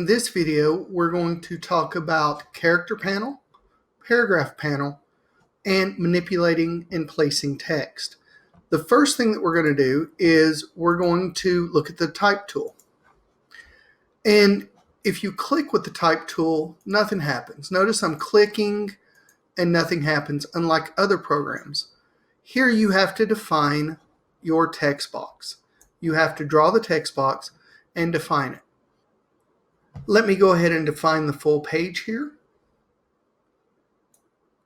In this video, we're going to talk about character panel, paragraph panel, and manipulating and placing text. The first thing that we're going to do is we're going to look at the type tool. And if you click with the type tool, nothing happens. Notice I'm clicking and nothing happens, unlike other programs. Here you have to define your text box. You have to draw the text box and define it. Let me go ahead and define the full page here.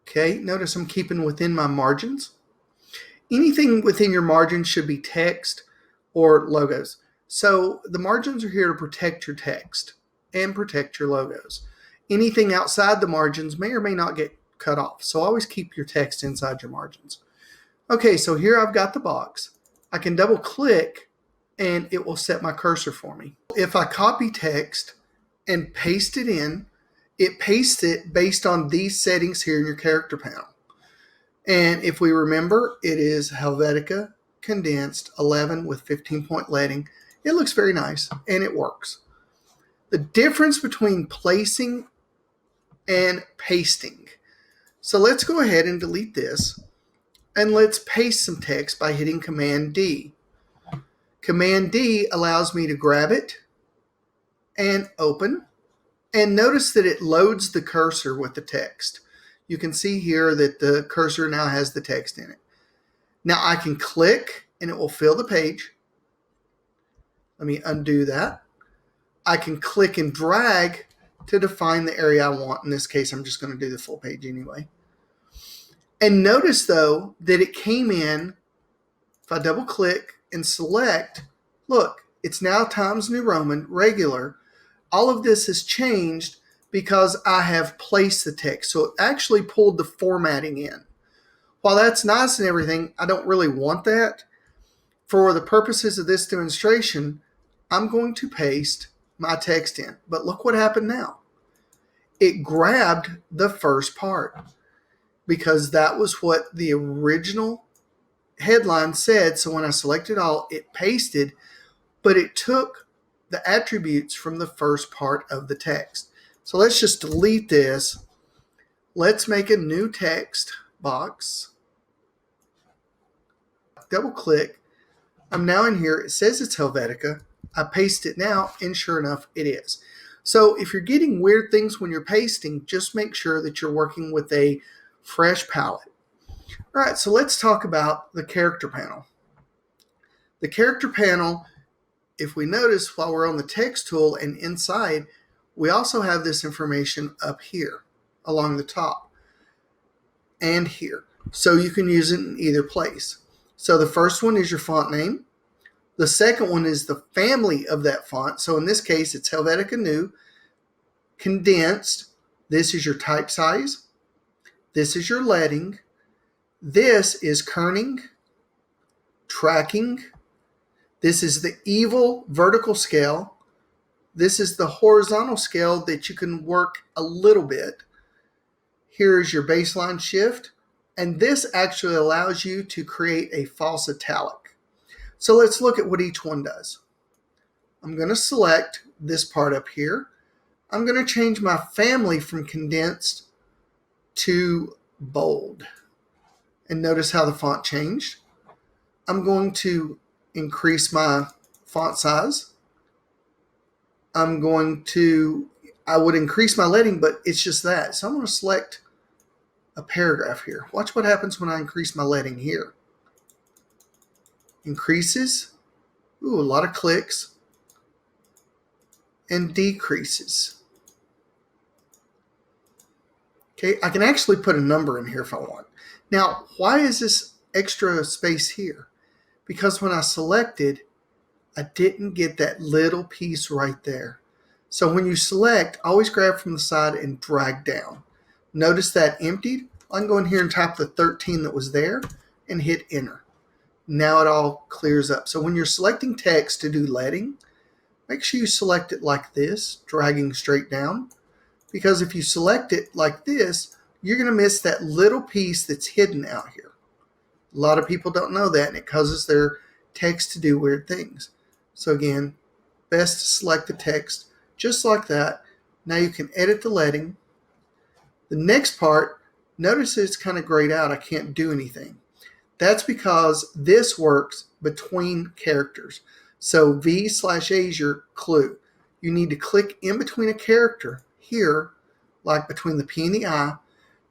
Okay, notice I'm keeping within my margins. Anything within your margins should be text or logos. So the margins are here to protect your text and protect your logos. Anything outside the margins may or may not get cut off. So always keep your text inside your margins. Okay, so here I've got the box. I can double click and it will set my cursor for me. If I copy text and paste it in, it pastes it based on these settings here in your character panel. And if we remember, it is Helvetica condensed 11 with 15-point leading. It looks very nice and it works. The difference between placing and pasting. So let's go ahead and delete this and let's paste some text by hitting Command D. Command D allows me to grab it and open. And notice that it loads the cursor with the text. You can see here that the cursor now has the text in it. Now I can click and it will fill the page. Let me undo that. I can click and drag to define the area I want. In this case, I'm just going to do the full page anyway. And notice though that it came in, if I double click and select, look, it's now Times New Roman, regular. All of this has changed because I have placed the text. So it actually pulled the formatting in. While that's nice and everything, I don't really want that. For the purposes of this demonstration, I'm going to paste my text in. But look what happened now. It grabbed the first part because that was what the original headline said. So when I selected all, it pasted, but it took the attributes from the first part of the text. So let's just delete this. Let's make a new text box. Double click. I'm now in here. It says it's Helvetica. I paste it now, and sure enough, it is. So if you're getting weird things when you're pasting, just make sure that you're working with a fresh palette. All right, so let's talk about the character panel. The character panel, if we notice while we're on the text tool and inside, we also have this information up here along the top and here. So you can use it in either place. So the first one is your font name. The second one is the family of that font. So in this case, it's Helvetica New, condensed. This is your type size. This is your leading. This is kerning, tracking. This is the evil vertical scale. This is the horizontal scale that you can work a little bit. Here is your baseline shift. And this actually allows you to create a false italic. So let's look at what each one does. I'm going to select this part up here. I'm going to change my family from condensed to bold. And notice how the font changed. I'm going to increase my font size. I would increase my leading, but it's just that. So I'm going to select a paragraph here. Watch what happens when I increase my leading here. Increases. Ooh, a lot of clicks. And decreases. Okay, I can actually put a number in here if I want. Now, why is this extra space here? Because when I selected, I didn't get that little piece right there. So when you select, always grab from the side and drag down. Notice that emptied. I can go in here and type the 13 that was there and hit enter. Now it all clears up. So when you're selecting text to do leading, make sure you select it like this, dragging straight down. Because if you select it like this, you're going to miss that little piece that's hidden out here. A lot of people don't know that, and it causes their text to do weird things. So again, best to select the text just like that. Now you can edit the leading. The next part, notice it's kind of grayed out. I can't do anything. That's because this works between characters. So V/A is your clue. You need to click in between a character here, like between the P and the I,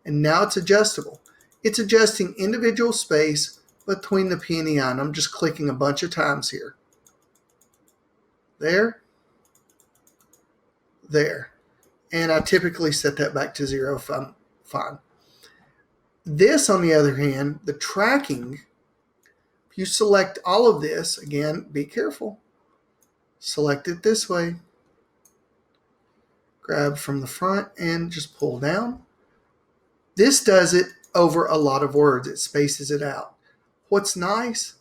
and now it's adjustable. It's adjusting individual space between the P and the I, and I'm just clicking a bunch of times here. There, there. And I typically set that back to 0 if I'm fine. This, on the other hand, the tracking, if you select all of this, again, be careful. Select it this way. Grab from the front and just pull down. This does it over a lot of words. It spaces it out. What's nice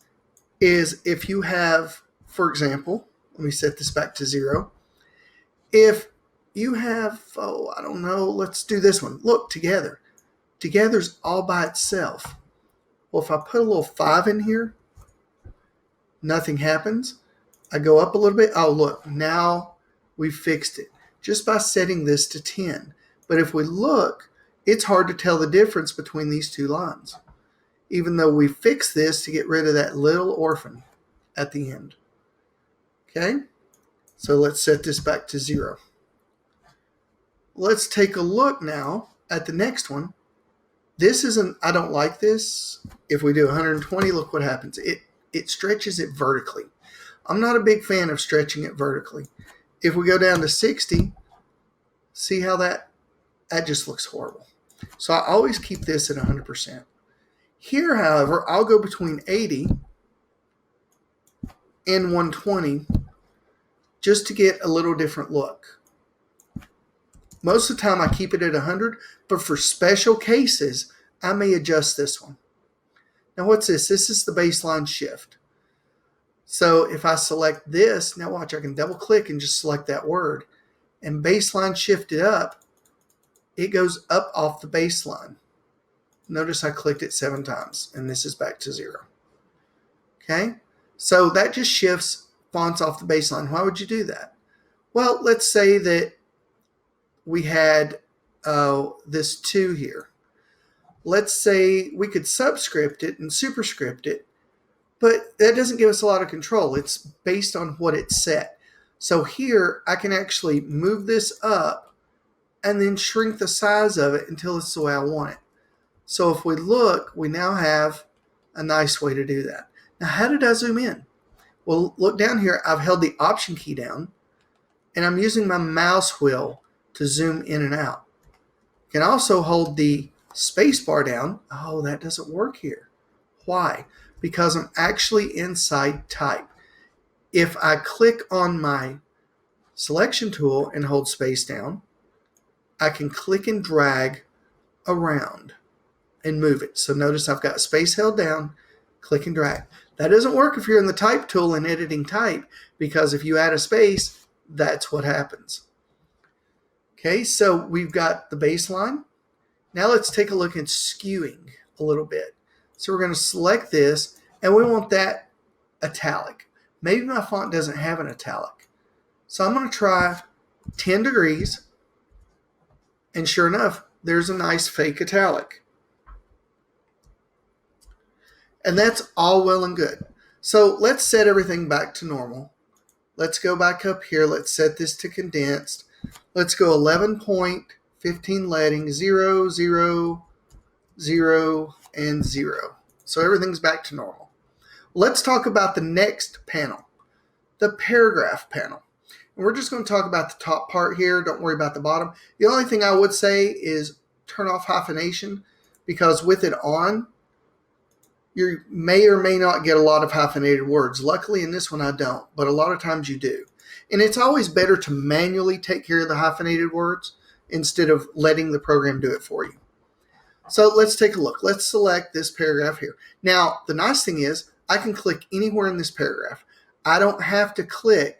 is if you have, for example, let me set this back to 0. If you have, I don't know, let's do this one. Look, together. Together's all by itself. Well, if I put a little 5 in here, nothing happens. I go up a little bit. Oh, look, now we fixed it just by setting this to 10. But if we look, it's hard to tell the difference between these two lines, even though we fixed this to get rid of that little orphan at the end. Okay, so let's set this back to 0. Let's take a look now at the next one. This isn't, I don't like this. If we do 120, look what happens. It stretches it vertically. I'm not a big fan of stretching it vertically. If we go down to 60, see how that just looks horrible. So I always keep this at 100%. Here, however, I'll go between 80 and 120 just to get a little different look. Most of the time I keep it at 100, but for special cases, I may adjust this one. Now what's this? This is the baseline shift. So if I select this, now watch, I can double click and just select that word. And baseline shift it up, it goes up off the baseline. Notice I clicked it 7 times, and this is back to 0. Okay? So that just shifts fonts off the baseline. Why would you do that? Well, let's say that we had this 2 here. Let's say we could subscript it and superscript it, but that doesn't give us a lot of control. It's based on what it's set. So here I can actually move this up and then shrink the size of it until it's the way I want it. So if we look, we now have a nice way to do that. Now, how did I zoom in? Well, look down here. I've held the Option key down, and I'm using my mouse wheel to zoom in and out. You can also hold the space bar down. Oh, that doesn't work here. Why? Because I'm actually inside type. If I click on my selection tool and hold space down, I can click and drag around and move it. So notice I've got space held down, click and drag. That doesn't work if you're in the type tool and editing type, because if you add a space, that's what happens. Okay, so we've got the baseline. Now let's take a look at skewing a little bit. So we're going to select this, and we want that italic. Maybe my font doesn't have an italic. So I'm going to try 10 degrees, and sure enough, there's a nice fake italic. And that's all well and good. So let's set everything back to normal. Let's go back up here. Let's set this to condensed. Let's go 11 point, 15 leading, 0, 0, 0, and 0. So everything's back to normal. Let's talk about the next panel, the paragraph panel. And we're just going to talk about the top part here. Don't worry about the bottom. The only thing I would say is turn off hyphenation, because with it on, you may or may not get a lot of hyphenated words. Luckily in this one I don't, but a lot of times you do. And it's always better to manually take care of the hyphenated words instead of letting the program do it for you. So let's take a look. Let's select this paragraph here. Now, the nice thing is I can click anywhere in this paragraph. I don't have to click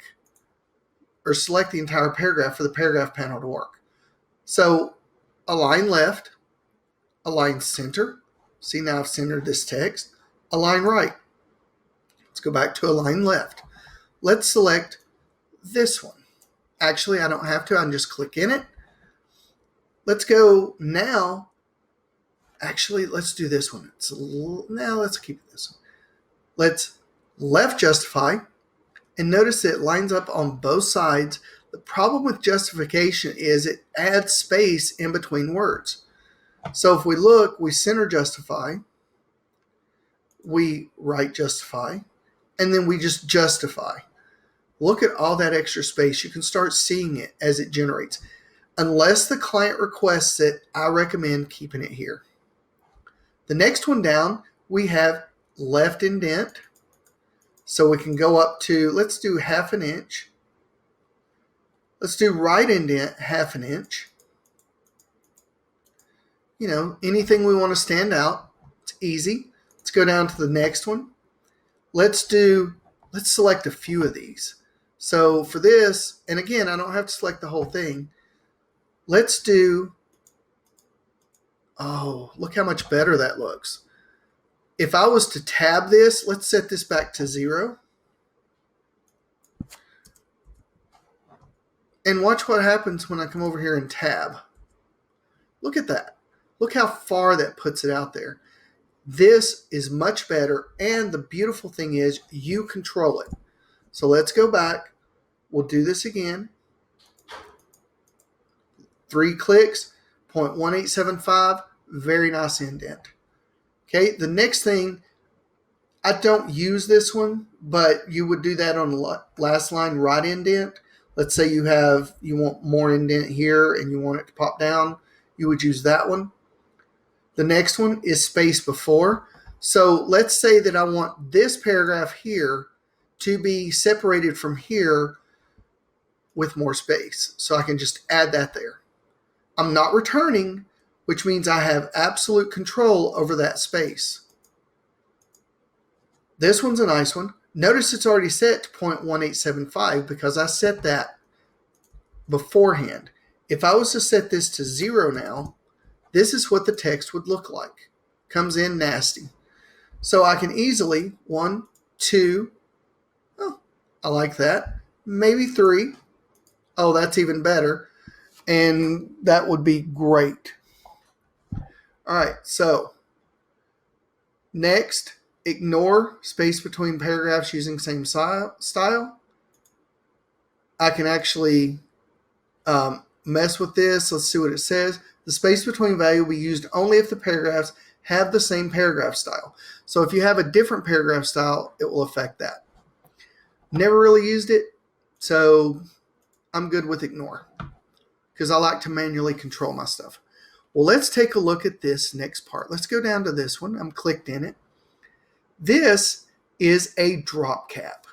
or select the entire paragraph for the paragraph panel to work. So align left, align center. See, now I've centered this text. Align right. Let's go back to align left. Let's select this one. Actually, I don't have to. I can just click in it. Let's go now. Actually, let's do this one. Now let's keep this one. Let's left justify, and notice that it lines up on both sides. The problem with justification is it adds space in between words. So if we look, we center justify, we right justify, and then we just justify. Look at all that extra space. You can start seeing it as it generates. Unless the client requests it, I recommend keeping it here. The next one down, we have left indent. So we can go up to, let's do 1/2 inch. Let's do right indent 1/2 inch. You know, anything we want to stand out. It's easy. Let's go down to the next one. Let's select a few of these. So for this, and again, I don't have to select the whole thing. Let's do, oh, look how much better that looks. If I was to tab this, let's set this back to 0. And watch what happens when I come over here and tab. Look at that. Look how far that puts it out there. This is much better, and the beautiful thing is you control it. So let's go back. We'll do this again. 3 clicks, 0.1875, very nice indent. Okay, the next thing, I don't use this one, but you would do that on the last line, right indent. Let's say you want more indent here and you want it to pop down, you would use that one. The next one is space before. So let's say that I want this paragraph here to be separated from here with more space. So I can just add that there. I'm not returning, which means I have absolute control over that space. This one's a nice one. Notice it's already set to 0.1875 because I set that beforehand. If I was to set this to 0 now, this is what the text would look like. Comes in nasty. So I can easily, 1, 2, oh, I like that. Maybe 3. Oh, that's even better. And that would be great. All right, so next, ignore space between paragraphs using same style. I can actually mess with this. Let's see what it says. The space between value will be used only if the paragraphs have the same paragraph style. So if you have a different paragraph style, it will affect that. Never really used it, so I'm good with ignore because I like to manually control my stuff. Well, let's take a look at this next part. Let's go down to this one. I'm clicked in it. This is a drop cap.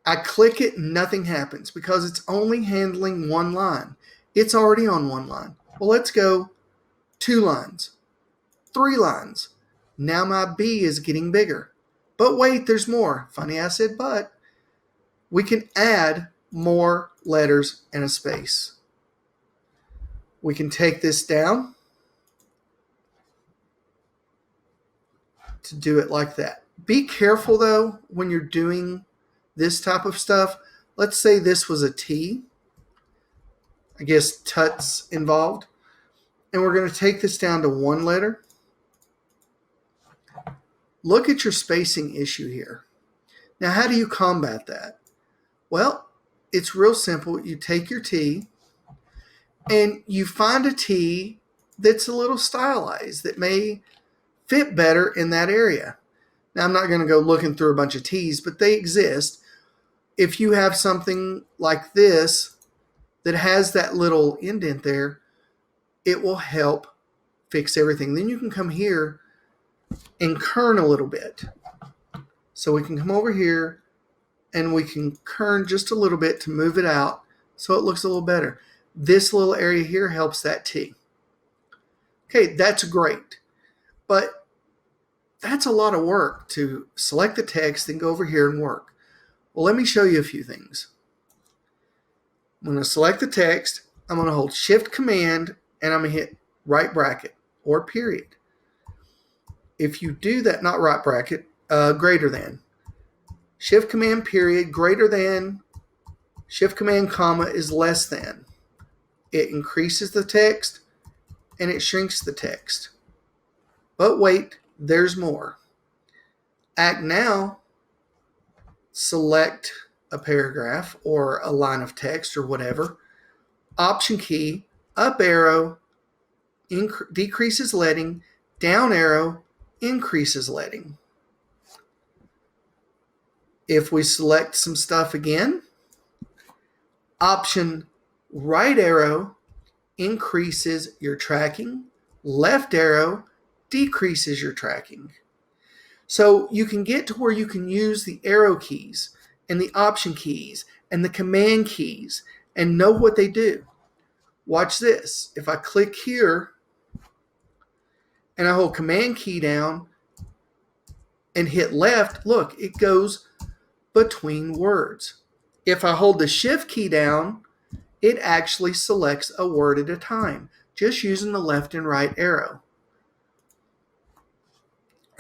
I click it, nothing happens because it's only handling one line. It's already on one line. Well, let's go 2 lines, 3 lines. Now my B is getting bigger. But wait, there's more. Funny I said but. We can add more letters and a space. We can take this down to do it like that. Be careful though when you're doing this type of stuff. Let's say this was a T. I guess tut's involved. And we're going to take this down to 1 letter. Look at your spacing issue here. Now, how do you combat that? Well, it's real simple. You take your T and you find a T that's a little stylized that may fit better in that area. Now, I'm not going to go looking through a bunch of T's, but they exist. If you have something like this that has that little indent there, it will help fix everything. Then you can come here and kern a little bit. So we can come over here and we can kern just a little bit to move it out so it looks a little better. This little area here helps that T. Okay, that's great. But that's a lot of work to select the text and go over here and work. Well, let me show you a few things. I'm going to select the text. I'm going to hold Shift Command and I'm going to hit right bracket or period. If you do that, not right bracket, greater than. Shift Command period, greater than Shift Command comma is less than. It increases the text and it shrinks the text. But wait, there's more. Act Now, select a paragraph or a line of text or whatever. Option key, up arrow, decreases leading, down arrow, increases leading. If we select some stuff again, option right arrow increases your tracking, left arrow decreases your tracking. So you can get to where you can use the arrow keys and the option keys and the command keys and know what they do. Watch this. If I click here and I hold command key down and hit left, look, it goes between words. If I hold the shift key down, it actually selects a word at a time, just using the left and right arrow.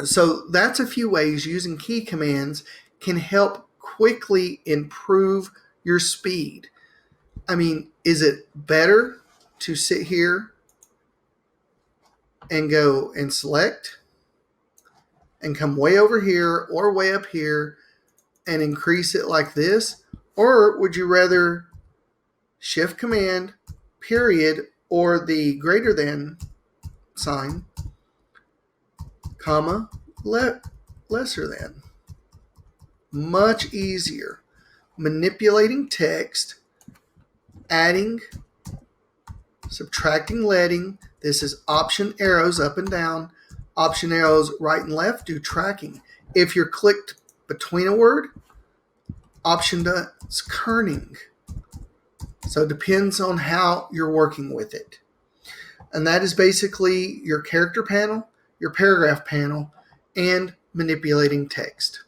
So that's a few ways using key commands can help quickly improve your speed. I mean, is it better to sit here and go and select and come way over here or way up here and increase it like this? Or would you rather shift command, period, or the greater than sign, comma, lesser than? Much easier. Manipulating text, adding, subtracting leading. This is option arrows up and down. Option arrows right and left do tracking. If you're clicked between a word, option does kerning. So it depends on how you're working with it. And that is basically your character panel, your paragraph panel, and manipulating text.